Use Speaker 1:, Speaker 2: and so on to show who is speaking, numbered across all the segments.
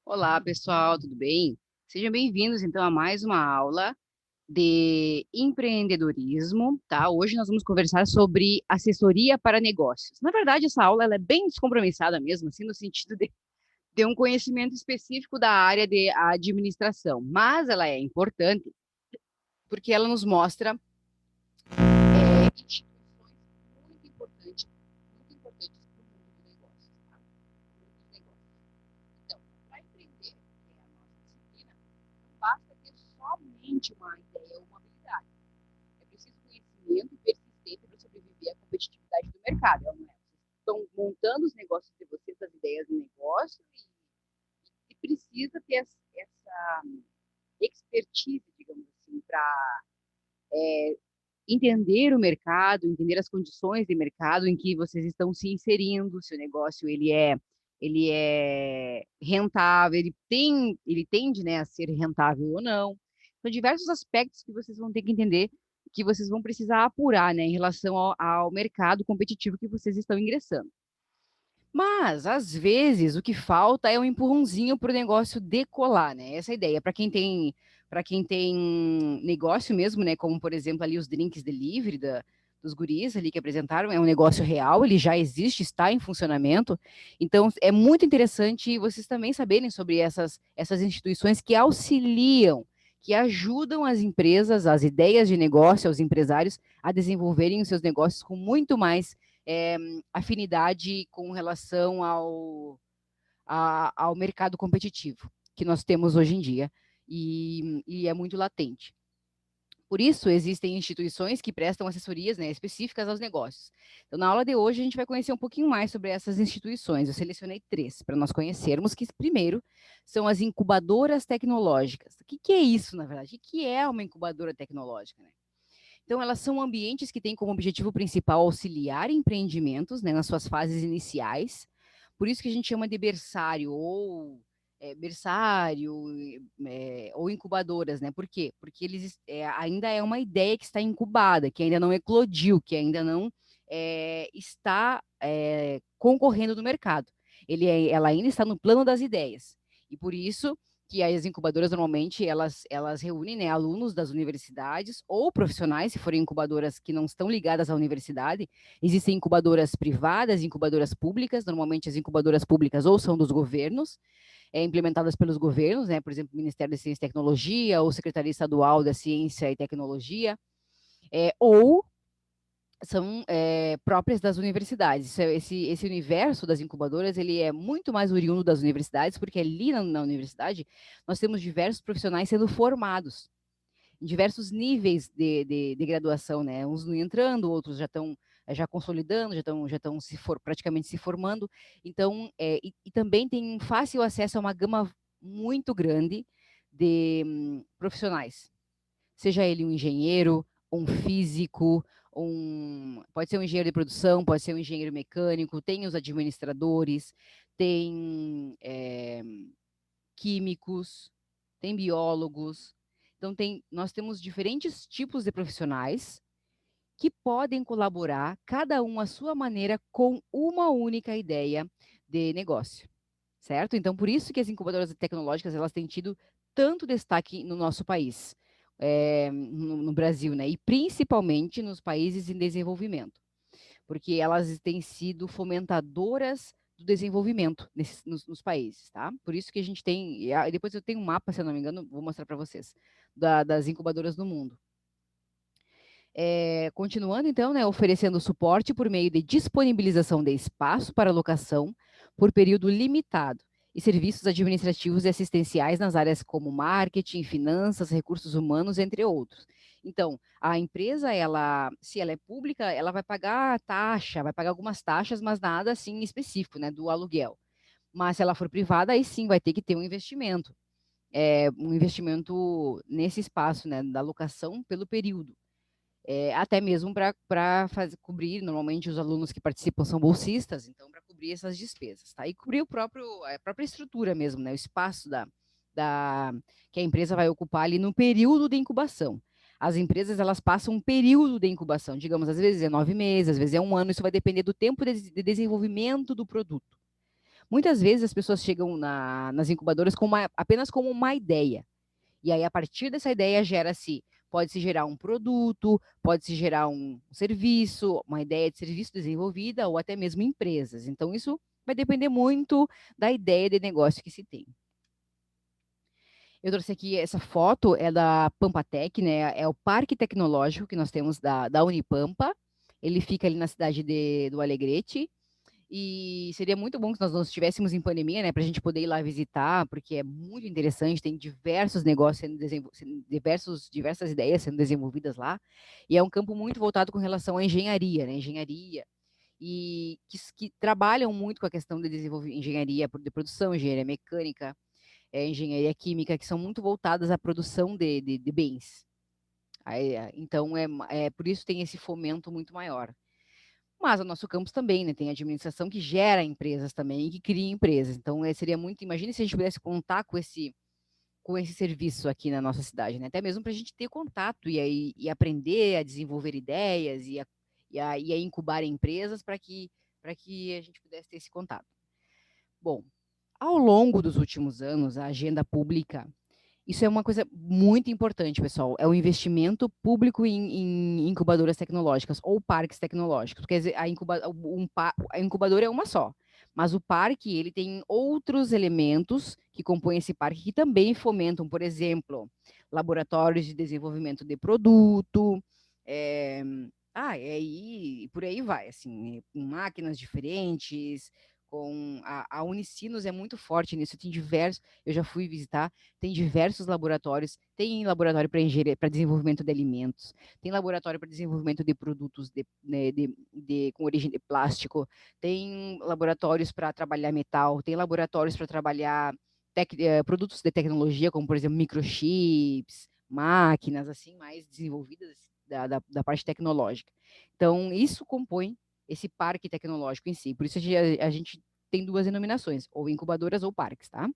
Speaker 1: Olá, pessoal, tudo bem? Sejam bem-vindos, então, a mais uma aula de empreendedorismo, tá? Hoje nós vamos conversar sobre assessoria para negócios. Na verdade, essa aula ela é bem descompromissada mesmo, assim, no sentido de ter um conhecimento específico da área de administração, mas ela é importante porque ela nos mostra instituições muito importantes para o mundo do negócio, tá? O mundo dos negócios. Então, para empreender, que é a nossa disciplina, não basta ter somente uma ideia ou uma habilidade. É preciso conhecimento e persistência para sobreviver à competitividade do mercado. Não é? Vocês estão montando os negócios de vocês, as ideias de negócio, e precisa ter essa expertise, digamos assim, para entender o mercado, entender as condições de mercado em que vocês estão se inserindo, se o negócio ele é rentável, ele tende, né, a ser rentável ou não. São diversos aspectos que vocês vão ter que entender, que vocês vão precisar apurar, né, em relação ao mercado competitivo que vocês estão ingressando. Mas, às vezes, o que falta é um empurrãozinho para o negócio decolar, né? Essa é a ideia. Para quem tem negócio mesmo, né? Como, por exemplo, ali os drinks delivery dos guris ali que apresentaram, é um negócio real, ele já existe, está em funcionamento. Então, é muito interessante vocês também saberem sobre essas instituições que auxiliam, que ajudam as empresas, as ideias de negócio, os empresários a desenvolverem os seus negócios com muito mais é, afinidade com relação ao mercado competitivo que nós temos hoje em dia e é muito latente. Por isso, existem instituições que prestam assessorias, né, específicas aos negócios. Então, na aula de hoje, a gente vai conhecer um pouquinho mais sobre essas instituições. Eu selecionei três para nós conhecermos, que primeiro são as incubadoras tecnológicas. O que é isso, na verdade? O que é uma incubadora tecnológica, né? Então, elas são ambientes que têm como objetivo principal auxiliar empreendimentos, né, nas suas fases iniciais. Por isso que a gente chama de berçário ou incubadoras, né? Por quê? Porque eles ainda é uma ideia que está incubada, que ainda não eclodiu, que ainda não está concorrendo no mercado. Ela ainda está no plano das ideias. E por isso que as incubadoras normalmente elas reúnem, né, alunos das universidades ou profissionais, se forem incubadoras que não estão ligadas à universidade. Existem incubadoras privadas, incubadoras públicas. Normalmente as incubadoras públicas ou são dos governos, implementadas pelos governos, né, por exemplo, o Ministério da Ciência e Tecnologia ou Secretaria Estadual da Ciência e Tecnologia, ou são próprias das universidades. Esse universo das incubadoras ele é muito mais oriundo das universidades, porque ali na universidade nós temos diversos profissionais sendo formados em diversos níveis de graduação, né? Uns entrando, outros já estão já consolidando, já estão praticamente se formando. Então, e também tem um fácil acesso a uma gama muito grande de profissionais, seja ele um engenheiro, um físico, pode ser um engenheiro de produção, pode ser um engenheiro mecânico, tem os administradores, tem químicos, tem biólogos. Então, nós temos diferentes tipos de profissionais que podem colaborar, cada um à sua maneira, com uma única ideia de negócio, certo? Então, por isso que as incubadoras tecnológicas elas têm tido tanto destaque no nosso país, no Brasil, né? E principalmente nos países em desenvolvimento, porque elas têm sido fomentadoras do desenvolvimento nos países, tá? Por isso que a gente tem, e depois eu tenho um mapa, se eu não me engano, vou mostrar para vocês, das incubadoras no mundo. Continuando, então, né, oferecendo suporte por meio de disponibilização de espaço para locação por período limitado e serviços administrativos e assistenciais nas áreas como marketing, finanças, recursos humanos, entre outros. Então, a empresa, se ela é pública, ela vai pagar taxa, vai pagar algumas taxas, mas nada assim específico, né, do aluguel. Mas se ela for privada, aí sim vai ter que ter um investimento nesse espaço, né, da locação pelo período. Até mesmo para cobrir, normalmente os alunos que participam são bolsistas, então para cobrir essas despesas, tá? E cobrir a própria estrutura mesmo, né? O espaço que a empresa vai ocupar ali no período de incubação. As empresas, elas passam um período de incubação, digamos, às vezes é 9 meses, às vezes é um ano, isso vai depender do tempo de desenvolvimento do produto. Muitas vezes as pessoas chegam nas incubadoras apenas como uma ideia. E aí, a partir dessa ideia, pode-se gerar um produto, pode-se gerar um serviço, uma ideia de serviço desenvolvida, ou até mesmo empresas. Então, isso vai depender muito da ideia de negócio que se tem. Eu trouxe aqui essa foto, é da Pampatec, né? É o parque tecnológico que nós temos da Unipampa. Ele fica ali na cidade do Alegrete. E seria muito bom que nós não estivéssemos em pandemia, né, para a gente poder ir lá visitar, porque é muito interessante, tem diversos negócios diversas ideias sendo desenvolvidas lá, e é um campo muito voltado com relação à engenharia, né, engenharia, e que trabalham muito com a questão de desenvolver engenharia de produção, engenharia mecânica, engenharia química, que são muito voltadas à produção de bens. Aí, então, por isso tem esse fomento muito maior. Mas o nosso campus também, né, tem administração que gera empresas também, e que cria empresas. Então, seria muito, imagine se a gente pudesse contar com esse serviço aqui na nossa cidade, né? Até mesmo para a gente ter contato e aprender a desenvolver ideias e a incubar empresas para que a gente pudesse ter esse contato. Bom, ao longo dos últimos anos, a agenda pública, isso é uma coisa muito importante, pessoal. É o investimento público em incubadoras tecnológicas ou parques tecnológicos. Quer dizer, a incubadora é uma só, mas o parque ele tem outros elementos que compõem esse parque que também fomentam, por exemplo, laboratórios de desenvolvimento de produto, é, e por aí vai, assim, com máquinas diferentes, com a Unicinos é muito forte nisso, tem diversos, eu já fui visitar, tem diversos laboratórios, tem laboratório para engenharia, para desenvolvimento de alimentos, tem laboratório para desenvolvimento de produtos né, com origem de plástico, tem laboratórios para trabalhar metal, tem laboratórios para trabalhar produtos de tecnologia, como, por exemplo, microchips, máquinas, assim, mais desenvolvidas da parte tecnológica. Então, isso compõe esse parque tecnológico em si. Por isso a gente tem duas denominações, ou incubadoras ou parques, tá?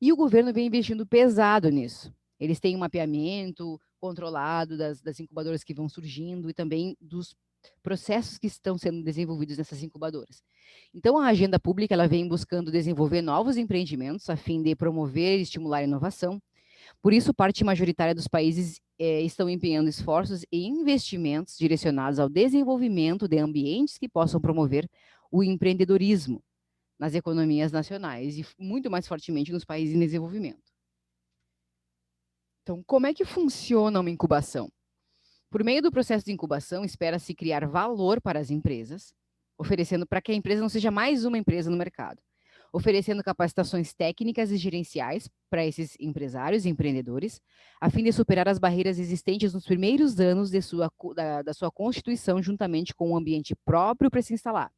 Speaker 1: E o governo vem investindo pesado nisso. Eles têm um mapeamento controlado das incubadoras que vão surgindo e também dos processos que estão sendo desenvolvidos nessas incubadoras. Então, a agenda pública ela vem buscando desenvolver novos empreendimentos a fim de promover e estimular a inovação. Por isso, parte majoritária dos países estão empenhando esforços e investimentos direcionados ao desenvolvimento de ambientes que possam promover o empreendedorismo nas economias nacionais e muito mais fortemente nos países em desenvolvimento. Então, como é que funciona uma incubação? Por meio do processo de incubação, espera-se criar valor para as empresas, oferecendo para que a empresa não seja mais uma empresa no mercado, oferecendo capacitações técnicas e gerenciais para esses empresários e empreendedores, a fim de superar as barreiras existentes nos primeiros anos da sua constituição, juntamente com um ambiente próprio para se instalar.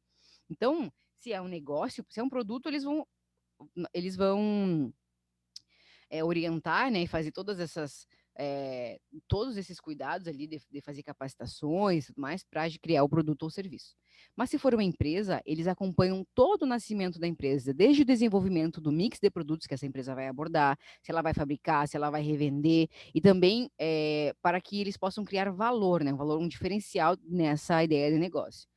Speaker 1: Então, se é um negócio, se é um produto, eles vão orientar, né, e fazer todos esses cuidados ali de fazer capacitações e tudo mais para criar o produto ou serviço. Mas se for uma empresa, eles acompanham todo o nascimento da empresa, desde o desenvolvimento do mix de produtos que essa empresa vai abordar, se ela vai fabricar, se ela vai revender, e também para que eles possam criar valor, né, um diferencial nessa ideia de negócio.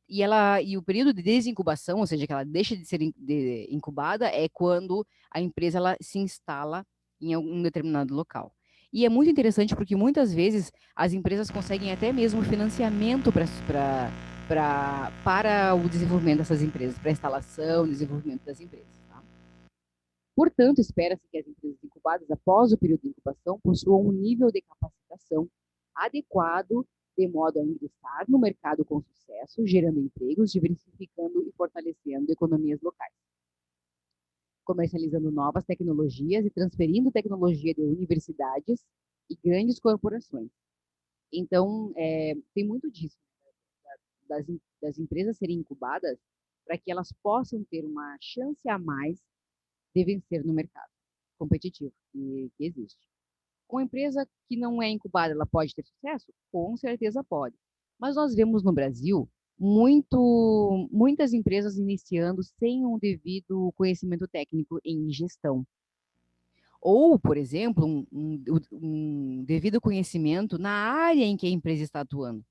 Speaker 1: E o período de desincubação, ou seja, que ela deixa de ser incubada, é quando a empresa ela se instala em algum determinado local. E é muito interessante porque muitas vezes as empresas conseguem até mesmo financiamento para o desenvolvimento dessas empresas, para a instalação, desenvolvimento das empresas. Tá? Portanto, espera-se que as empresas incubadas após o período de incubação possuam um nível de capacitação adequado de modo a ingressar no mercado com sucesso, gerando empregos, diversificando e fortalecendo economias locais, comercializando novas tecnologias e transferindo tecnologia de universidades e grandes corporações. Então, tem muito disso, das empresas serem incubadas para que elas possam ter uma chance a mais de vencer no mercado competitivo que existe. Uma empresa que não é incubada, ela pode ter sucesso? Com certeza pode. Mas nós vemos no Brasil muitas empresas iniciando sem um devido conhecimento técnico em gestão. Ou, por exemplo, um devido conhecimento na área em que a empresa está atuando.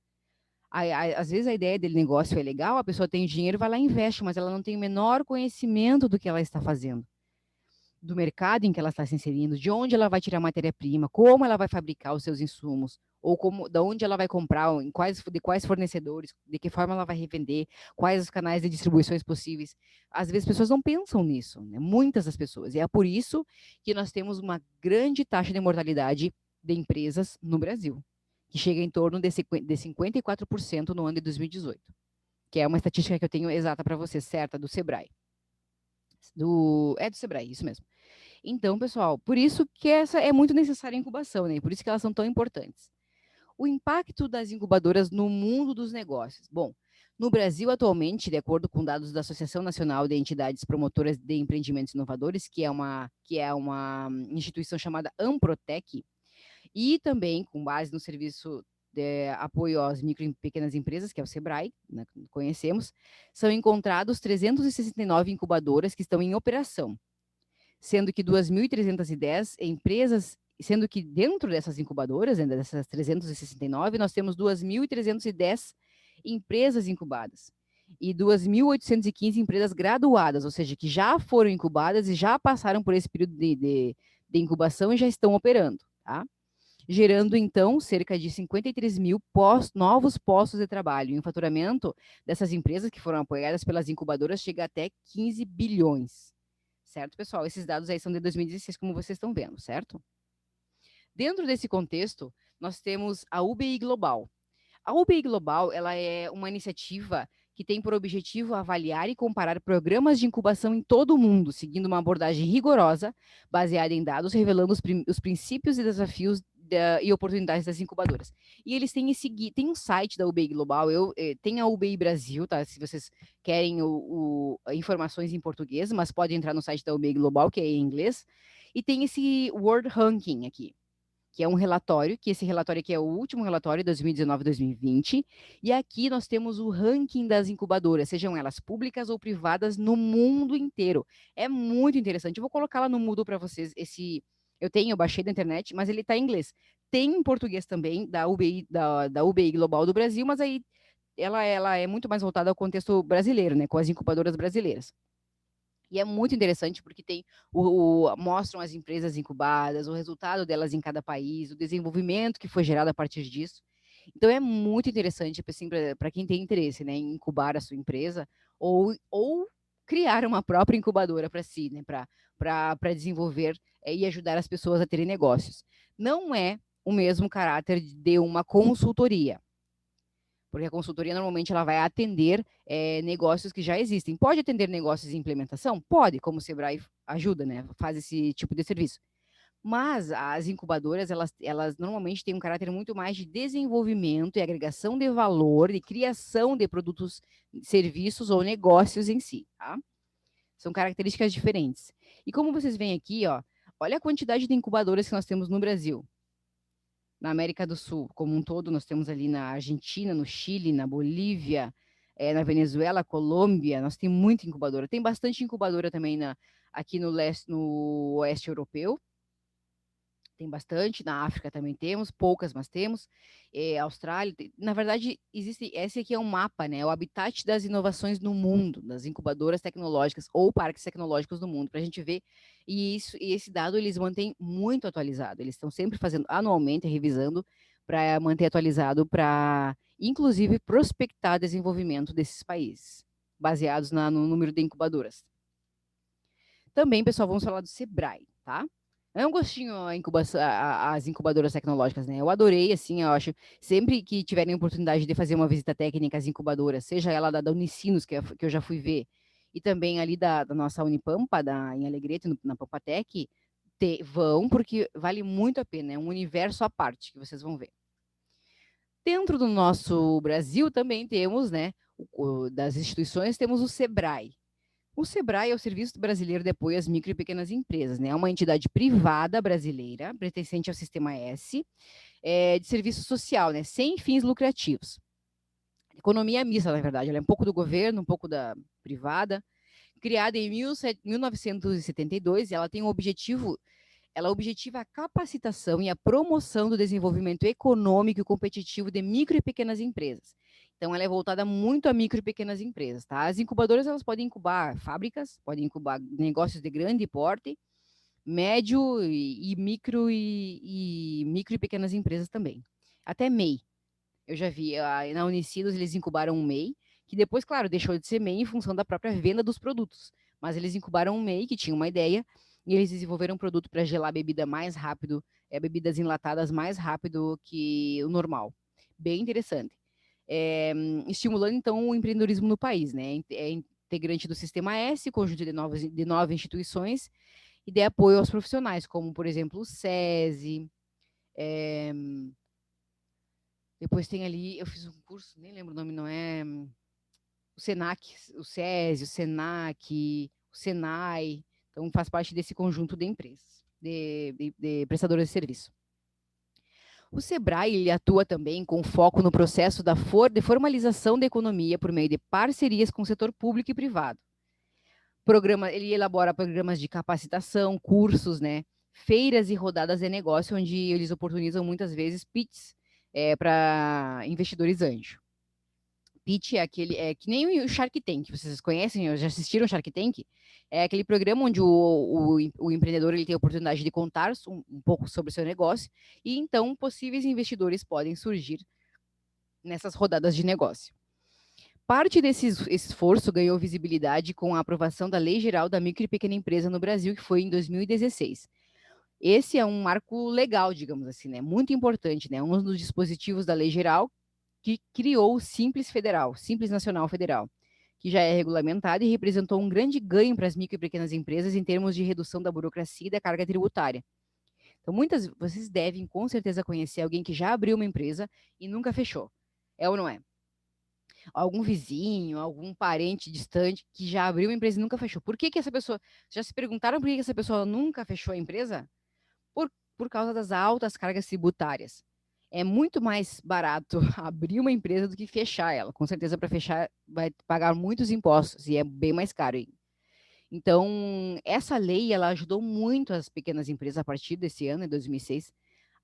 Speaker 1: Às vezes a ideia dele negócio é legal, a pessoa tem dinheiro, vai lá e investe, mas ela não tem o menor conhecimento do que ela está fazendo, do mercado em que ela está se inserindo, de onde ela vai tirar matéria-prima, como ela vai fabricar os seus insumos, ou como, da onde ela vai comprar, de quais fornecedores, de que forma ela vai revender, quais os canais de distribuições possíveis. Às vezes as pessoas não pensam nisso, né? Muitas das pessoas. E é por isso que nós temos uma grande taxa de mortalidade de empresas no Brasil, que chega em torno de 54% no ano de 2018, que é uma estatística que eu tenho exata para você, certa, do Sebrae. Do Sebrae, isso mesmo. Então, pessoal, por isso que essa é muito necessária a incubação, né? Por isso que elas são tão importantes. O impacto das incubadoras no mundo dos negócios. Bom, no Brasil, atualmente, de acordo com dados da Associação Nacional de Entidades Promotoras de Empreendimentos Inovadores, que é uma instituição chamada Amprotec, e também com base no serviço de apoio às micro e pequenas empresas, que é o SEBRAE, né, que conhecemos, são encontrados 369 incubadoras que estão em operação, sendo que 2.310 empresas, sendo que dentro dessas incubadoras, dessas 369, nós temos 2.310 empresas incubadas e 2.815 empresas graduadas, ou seja, que já foram incubadas e já passaram por esse período de incubação e já estão operando, tá? Gerando, então, cerca de 53 mil novos postos de trabalho. E o faturamento dessas empresas que foram apoiadas pelas incubadoras chega até 15 bilhões. Certo, pessoal? Esses dados aí são de 2016, como vocês estão vendo, certo? Dentro desse contexto, nós temos a UBI Global. A UBI Global, ela é uma iniciativa que tem por objetivo avaliar e comparar programas de incubação em todo o mundo, seguindo uma abordagem rigorosa, baseada em dados, revelando os princípios e desafios e oportunidades das incubadoras. E eles têm tem um site da UBI Global, tem a UBI Brasil, tá? Se vocês querem informações em português, mas pode entrar no site da UBI Global, que é em inglês, e tem esse World Ranking aqui, que é um relatório, que esse relatório aqui é o último relatório, 2019-2020, e aqui nós temos o ranking das incubadoras, sejam elas públicas ou privadas, no mundo inteiro. É muito interessante. Eu vou colocar lá no Moodle para vocês eu baixei da internet, mas ele está em inglês. Tem em português também, da UBI, da UBI Global do Brasil, mas aí ela é muito mais voltada ao contexto brasileiro, né, com as incubadoras brasileiras. E é muito interessante porque mostram as empresas incubadas, o resultado delas em cada país, o desenvolvimento que foi gerado a partir disso. Então é muito interessante assim, para quem tem interesse, né, em incubar a sua empresa ou criar uma própria incubadora para si, né, para desenvolver e ajudar as pessoas a terem negócios. Não é o mesmo caráter de uma consultoria, porque a consultoria normalmente ela vai atender negócios que já existem. Pode atender negócios em implementação? Pode, como o Sebrae ajuda, né? Faz esse tipo de serviço. Mas as incubadoras, elas normalmente têm um caráter muito mais de desenvolvimento e agregação de valor e criação de produtos, serviços ou negócios em si, tá? São características diferentes. E como vocês veem aqui, ó, olha a quantidade de incubadoras que nós temos no Brasil. Na América do Sul, como um todo, nós temos ali na Argentina, no Chile, na Bolívia, na Venezuela, Colômbia, nós temos muita incubadora. Tem bastante incubadora também aqui no oeste europeu, tem bastante, na África também temos, poucas, mas temos, Austrália, na verdade, esse aqui é um mapa, né, o habitat das inovações no mundo, das incubadoras tecnológicas ou parques tecnológicos no mundo, para a gente ver, e esse dado eles mantêm muito atualizado, eles estão sempre fazendo anualmente, revisando, para manter atualizado, para, inclusive, prospectar desenvolvimento desses países, baseados no número de incubadoras. Também, pessoal, vamos falar do Sebrae, tá? É um gostinho as incubadoras tecnológicas, né? Eu adorei, assim, eu acho, sempre que tiverem oportunidade de fazer uma visita técnica às incubadoras, seja ela da Unicinos, que eu já fui ver, e também ali da nossa Unipampa, em Alegrete, na Pampatec, vão, porque vale muito a pena, é um universo à parte que vocês vão ver. Dentro do nosso Brasil também temos, né, das instituições, temos o Sebrae. O Sebrae é o Serviço Brasileiro de Apoio às Micro e Pequenas Empresas, né? É uma entidade privada brasileira, pertencente ao Sistema S, de serviço social, né? Sem fins lucrativos. Economia mista, na verdade, ela é um pouco do governo, um pouco da privada. Criada em 1972, ela tem um objetivo, ela objetiva a capacitação e a promoção do desenvolvimento econômico e competitivo de micro e pequenas empresas. Então, ela é voltada muito a micro e pequenas empresas, tá? As incubadoras, elas podem incubar fábricas, podem incubar negócios de grande porte, médio e micro e pequenas empresas também. Até MEI. Eu já vi, na Unicinos eles incubaram um MEI, que depois, claro, deixou de ser MEI em função da própria venda dos produtos. Mas eles incubaram um MEI que tinha uma ideia e eles desenvolveram um produto para gelar bebida mais rápido, bebidas enlatadas mais rápido que o normal. Bem interessante. Estimulando, então, o empreendedorismo no país, né? É integrante do Sistema S, conjunto de 9 instituições, e dê apoio aos profissionais, como, por exemplo, o SESI. É, depois tem ali, eu fiz um curso, nem lembro o nome, não é o SENAC, o SESI, o SENAC, o SENAI. Então, faz parte desse conjunto de empresas, de prestadoras de serviço. O SEBRAE ele atua também com foco no processo de formalização da economia por meio de parcerias com o setor público e privado. Ele elabora programas de capacitação, cursos, né, feiras e rodadas de negócio, onde eles oportunizam muitas vezes pitches para investidores anjo. Pitch é que nem o Shark Tank, vocês conhecem, já assistiram Shark Tank? É aquele programa onde o empreendedor ele tem a oportunidade de contar um pouco sobre o seu negócio e então possíveis investidores podem surgir nessas rodadas de negócio. Parte desse esforço ganhou visibilidade com a aprovação da Lei Geral da Micro e Pequena Empresa no Brasil, que foi em 2016. Esse é um marco legal, digamos assim, né? Muito importante, né? Um dos dispositivos da Lei Geral que criou o Simples Federal, Simples Nacional Federal, que já é regulamentado e representou um grande ganho para as micro e pequenas empresas em termos de redução da burocracia e da carga tributária. Então, vocês devem com certeza conhecer alguém que já abriu uma empresa e nunca fechou. É ou não é? Algum vizinho, algum parente distante que já abriu uma empresa e nunca fechou. Por que que essa pessoa... Já se perguntaram por que que essa pessoa nunca fechou a empresa? Por causa das altas cargas tributárias. É muito mais barato abrir uma empresa do que fechar ela. Com certeza, para fechar, vai pagar muitos impostos e é bem mais caro. Então, essa lei ela ajudou muito as pequenas empresas a partir desse ano, em 2006,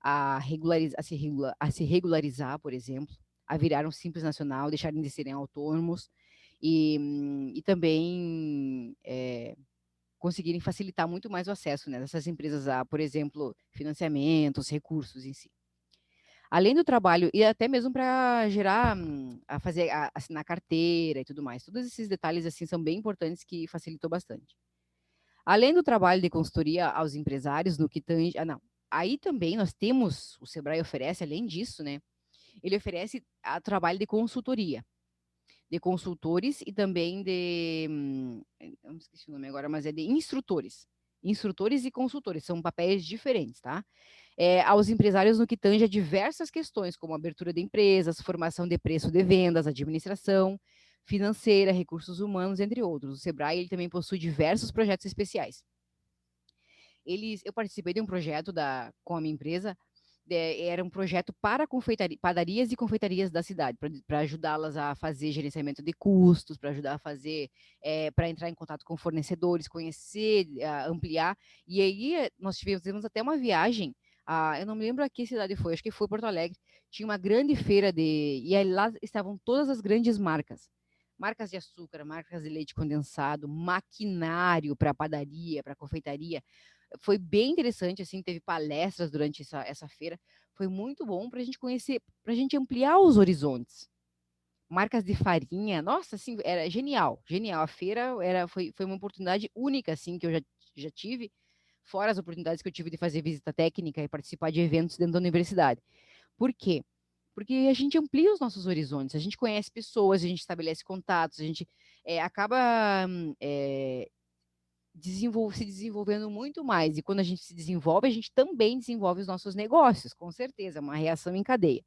Speaker 1: a se regularizar, por exemplo, a virar um simples nacional, deixarem de serem autônomos e também conseguirem facilitar muito mais o acesso, né, dessas empresas a, por exemplo, financiamentos, recursos em si. Além do trabalho, e até mesmo para gerar, assinar carteira e tudo mais. Todos esses detalhes, assim, são bem importantes que facilitou bastante. Além do trabalho de consultoria aos empresários no que tange... não. Aí também nós temos, o Sebrae oferece, além disso, né, ele oferece trabalho de consultoria, de consultores e também eu não esqueci o nome agora, mas é de instrutores. Instrutores e consultores, são papéis diferentes, tá? Aos empresários no que tange a diversas questões, como abertura de empresas, formação de preço de vendas, administração, financeira, recursos humanos, entre outros. O Sebrae ele também possui diversos projetos especiais. Eu participei de um projeto com a minha empresa, era um projeto para padarias e confeitarias da cidade, para ajudá-las a fazer gerenciamento de custos, para ajudar a fazer, para entrar em contato com fornecedores, conhecer, ampliar. E aí nós tivemos até uma viagem, eu não me lembro a que cidade foi, acho que foi Porto Alegre, tinha uma grande feira e aí lá estavam todas as grandes marcas. Marcas de açúcar, marcas de leite condensado, maquinário para padaria, para confeitaria, foi bem interessante, assim, teve palestras durante essa feira, foi muito bom para a gente conhecer, para a gente ampliar os horizontes. Marcas de farinha, nossa, assim, era genial, genial. A feira foi uma oportunidade única, assim, que eu já tive, fora as oportunidades que eu tive de fazer visita técnica e participar de eventos dentro da universidade. Por quê? Porque a gente amplia os nossos horizontes, a gente conhece pessoas, a gente estabelece contatos, a gente acaba se desenvolvendo muito mais. E quando a gente se desenvolve, a gente também desenvolve os nossos negócios, com certeza, uma reação em cadeia.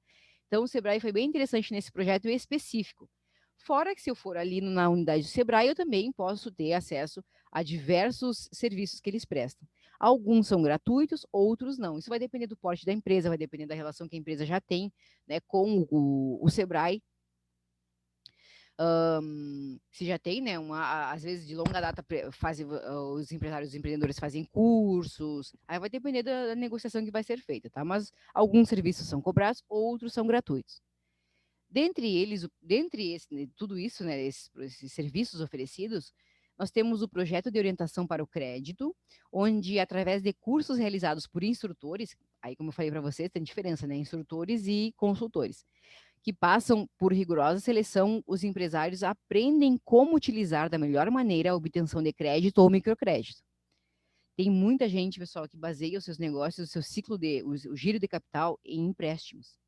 Speaker 1: Então, o Sebrae foi bem interessante nesse projeto específico. Fora que se eu for ali na unidade do Sebrae, eu também posso ter acesso a diversos serviços que eles prestam. Alguns são gratuitos, outros não. Isso vai depender do porte da empresa, vai depender da relação que a empresa já tem, né, com o Sebrae. Se já tem, né, às vezes de longa data os empresários, os empreendedores fazem cursos, aí vai depender da negociação que vai ser feita, tá? Mas alguns serviços são cobrados, outros são gratuitos. Tudo isso, né, esses serviços oferecidos, nós temos o projeto de orientação para o crédito, onde, através de cursos realizados por instrutores, aí, como eu falei para vocês, tem diferença, né, instrutores e consultores, que passam por rigorosa seleção, os empresários aprendem como utilizar da melhor maneira a obtenção de crédito ou microcrédito. Tem muita gente, pessoal, que baseia os seus negócios, o seu ciclo o giro de capital em empréstimos.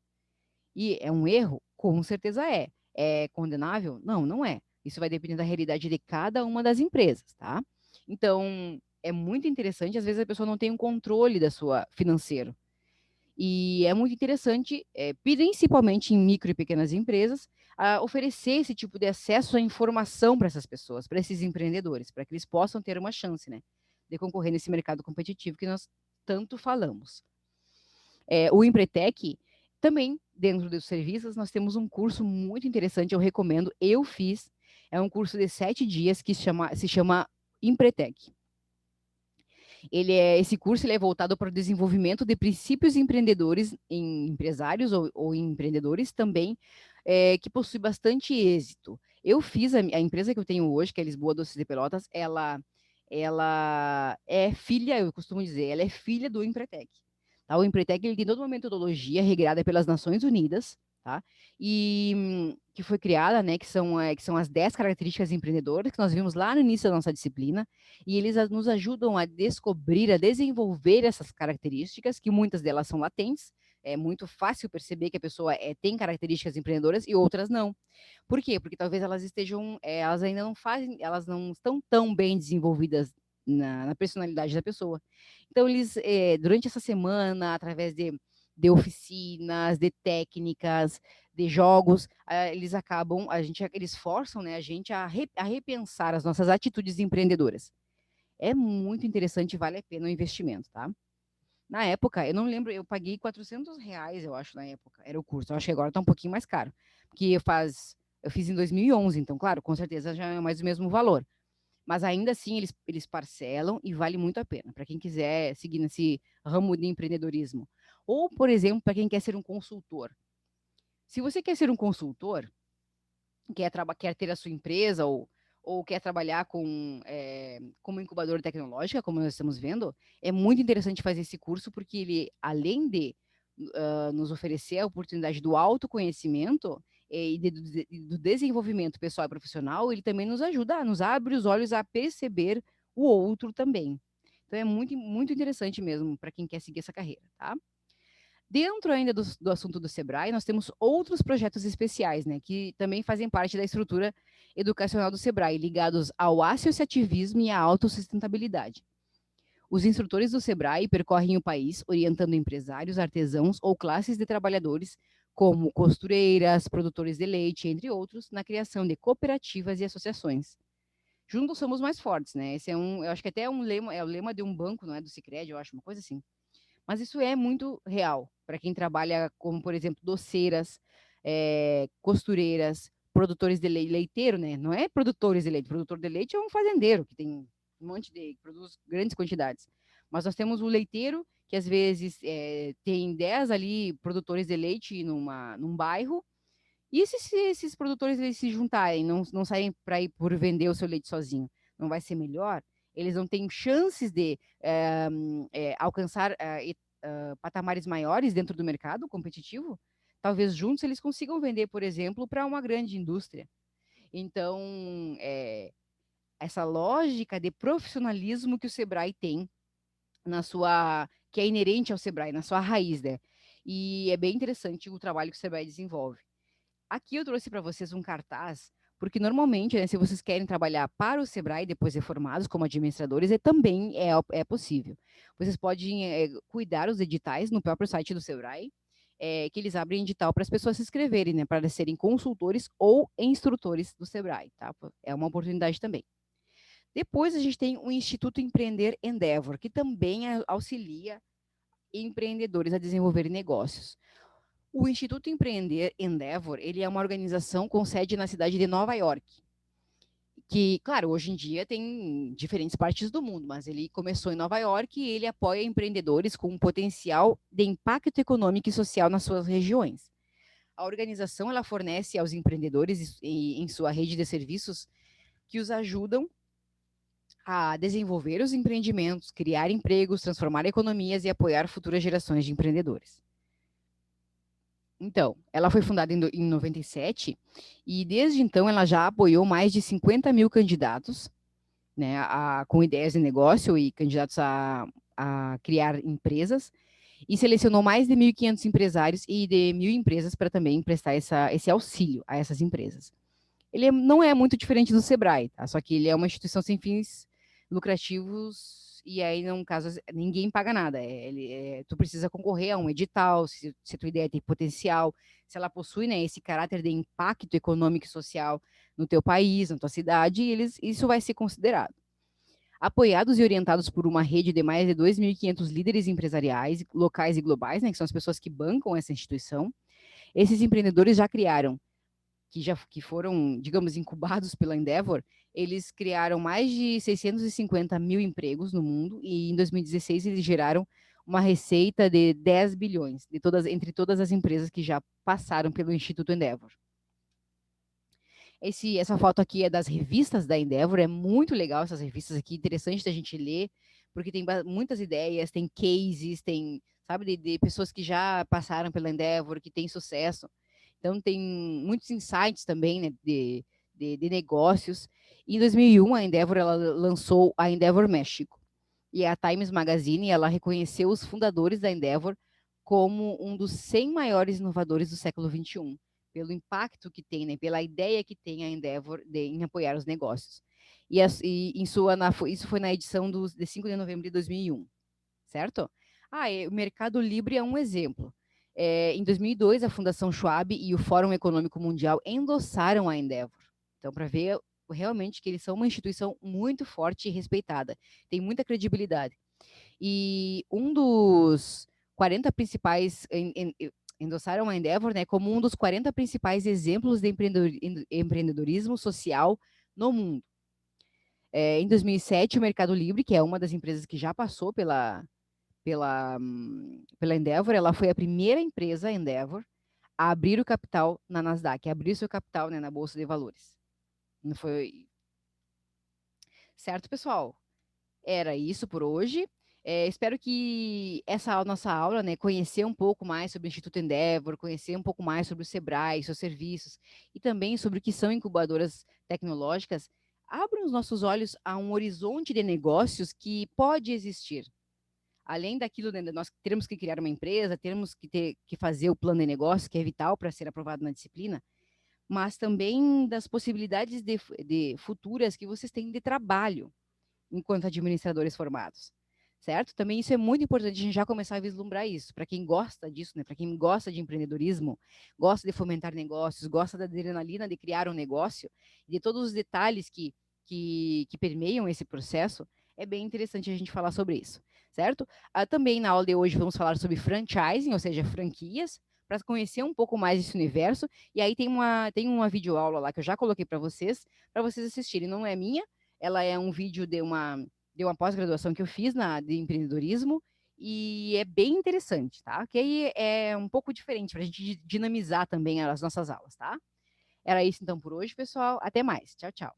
Speaker 1: E é um erro? Com certeza é. É condenável? Não, não é. Isso vai depender da realidade de cada uma das empresas, tá? Então, é muito interessante, às vezes a pessoa não tem um controle da sua financeiro. E é muito interessante, principalmente em micro e pequenas empresas, oferecer esse tipo de acesso à informação para essas pessoas, para esses empreendedores, para que eles possam ter uma chance, né, de concorrer nesse mercado competitivo que nós tanto falamos. O Empretec, também, dentro dos serviços, nós temos um curso muito interessante, eu recomendo, eu fiz, é um curso de 7 dias que se chama Empretec. Esse curso ele é voltado para o desenvolvimento de princípios empreendedores em empresários ou em empreendedores também, que possui bastante êxito. Eu fiz a empresa que eu tenho hoje, que é Lisboa Doces de Pelotas, ela é filha, eu costumo dizer, ela é filha do Empretec. Tá? O Empretec ele tem toda uma metodologia regrada pelas Nações Unidas, tá? E que foi criada, né, que são as 10 características empreendedoras que nós vimos lá no início da nossa disciplina, e eles nos ajudam a descobrir, a desenvolver essas características, que muitas delas são latentes, é muito fácil perceber que a pessoa tem características empreendedoras e outras não. Por quê? Porque talvez elas estejam, elas ainda não fazem, elas não estão tão bem desenvolvidas na personalidade da pessoa. Então, eles, durante essa semana, através de oficinas, de técnicas, de jogos, eles forçam, né, a gente a repensar as nossas atitudes empreendedoras. É muito interessante, vale a pena o investimento, tá? Na época, eu não lembro, eu paguei R$ 400, eu acho, na época, era o curso. Eu acho que agora tá um pouquinho mais caro, porque eu fiz em 2011, então, claro, com certeza já é mais o mesmo valor. Mas ainda assim, eles parcelam e vale muito a pena, para quem quiser seguir nesse ramo de empreendedorismo. Ou, por exemplo, para quem quer ser um consultor. Se você quer ser um consultor, quer ter a sua empresa ou quer trabalhar como incubadora tecnológica, como nós estamos vendo, é muito interessante fazer esse curso, porque ele, além de nos oferecer a oportunidade do autoconhecimento do desenvolvimento pessoal e profissional, ele também nos ajuda, nos abre os olhos a perceber o outro também. Então é muito, muito interessante mesmo para quem quer seguir essa carreira, tá? Dentro ainda do assunto do Sebrae, nós temos outros projetos especiais, né, que também fazem parte da estrutura educacional do Sebrae, ligados ao associativismo e à autossustentabilidade. Os instrutores do Sebrae percorrem o país orientando empresários, artesãos ou classes de trabalhadores, como costureiras, produtores de leite, entre outros, na criação de cooperativas e associações. Juntos somos mais fortes, né? Eu acho que até é o lema de um banco, não é? Do Sicredi, eu acho, uma coisa assim. Mas isso é muito real para quem trabalha como, por exemplo, doceiras, costureiras, produtores de leite, leiteiro, né? Não é produtores de leite. Produtor de leite é um fazendeiro que tem um monte de produz grandes quantidades. Mas nós temos o leiteiro que às vezes tem 10 ali produtores de leite num bairro. E se esses produtores eles se juntarem, não saírem para ir por vender o seu leite sozinho, não vai ser melhor? Eles não têm chances de alcançar patamares maiores dentro do mercado competitivo? Talvez juntos eles consigam vender, por exemplo, para uma grande indústria. Então, essa lógica de profissionalismo que o Sebrae tem que é inerente ao Sebrae, na sua raiz, né? E é bem interessante o trabalho que o Sebrae desenvolve. Aqui eu trouxe para vocês um cartaz, porque normalmente, né, se vocês querem trabalhar para o Sebrae depois de formados como administradores, também é possível. Vocês podem cuidar os editais no próprio site do Sebrae, que eles abrem edital para as pessoas se inscreverem, né, para serem consultores ou instrutores do Sebrae, tá? É uma oportunidade também. Depois a gente tem o Instituto Empreender Endeavor, que também auxilia empreendedores a desenvolverem negócios. O Instituto Empreender Endeavor, ele é uma organização com sede na cidade de Nova York, que, claro, hoje em dia tem em diferentes partes do mundo, mas ele começou em Nova York e ele apoia empreendedores com um potencial de impacto econômico e social nas suas regiões. A organização ela fornece aos empreendedores em sua rede de serviços que os ajudam a desenvolver os empreendimentos, criar empregos, transformar economias e apoiar futuras gerações de empreendedores. Então, ela foi fundada em 97 e desde então ela já apoiou mais de 50 mil candidatos, né, com ideias de negócio e candidatos a criar empresas, e selecionou mais de 1.500 empresários e de 1.000 empresas para também prestar esse auxílio a essas empresas. Ele não é muito diferente do Sebrae, tá? Só que ele é uma instituição sem fins lucrativos e aí, no caso, ninguém paga nada. Tu precisa concorrer a um edital, se a tua ideia tem potencial, se ela possui, né, esse caráter de impacto econômico e social no teu país, na tua cidade, isso vai ser considerado. Apoiados e orientados por uma rede de mais de 2.500 líderes empresariais, locais e globais, né, que são as pessoas que bancam essa instituição, esses empreendedores já criaram que foram, digamos, incubados pela Endeavor, eles criaram mais de 650 mil empregos no mundo e em 2016 eles geraram uma receita de 10 bilhões entre todas as empresas que já passaram pelo Instituto Endeavor. Essa foto aqui é das revistas da Endeavor, é muito legal essas revistas aqui, interessante da gente ler, porque tem muitas ideias, tem cases, tem, sabe, de pessoas que já passaram pela Endeavor, que têm sucesso. Então, tem muitos insights também, né, de negócios. E em 2001, a Endeavor ela lançou a Endeavor México. E a Times Magazine ela reconheceu os fundadores da Endeavor como um dos 100 maiores inovadores do século XXI, pelo impacto que tem, né, pela ideia que tem a Endeavor em apoiar os negócios. Isso foi na edição de 5 de novembro de 2001, certo? O Mercado Livre é um exemplo. Em 2002, a Fundação Schwab e o Fórum Econômico Mundial endossaram a Endeavor. Então, para ver realmente que eles são uma instituição muito forte e respeitada, tem muita credibilidade. E um dos 40 principais endossaram a Endeavor, né, como um dos 40 principais exemplos de empreendedorismo social no mundo. Em 2007, o Mercado Livre, que é uma das empresas que já passou pela Endeavor, ela foi a primeira empresa Endeavor a abrir o capital na Nasdaq, a abrir seu capital, né, na Bolsa de Valores. Não foi certo, pessoal? Era isso por hoje. Espero que essa nossa aula, né, conhecer um pouco mais sobre o Instituto Endeavor, conhecer um pouco mais sobre o Sebrae, seus serviços, e também sobre o que são incubadoras tecnológicas, abra os nossos olhos a um horizonte de negócios que pode existir. Além daquilo, né, nós teremos que criar uma empresa, teremos que fazer o plano de negócio, que é vital para ser aprovado na disciplina, mas também das possibilidades de futuras que vocês têm de trabalho enquanto administradores formados, certo? Também isso é muito importante a gente já começar a vislumbrar isso, para quem gosta disso, né? Para quem gosta de empreendedorismo, gosta de fomentar negócios, gosta da adrenalina de criar um negócio, de todos os detalhes que permeiam esse processo, é bem interessante a gente falar sobre isso, certo? Também na aula de hoje vamos falar sobre franchising, ou seja, franquias, para conhecer um pouco mais esse universo, e aí tem uma videoaula lá que eu já coloquei para vocês assistirem, não é minha, ela é um vídeo de uma pós-graduação que eu fiz de empreendedorismo e é bem interessante, tá? Que aí é um pouco diferente para a gente dinamizar também as nossas aulas, tá? Era isso então por hoje, pessoal. Até mais. Tchau, tchau.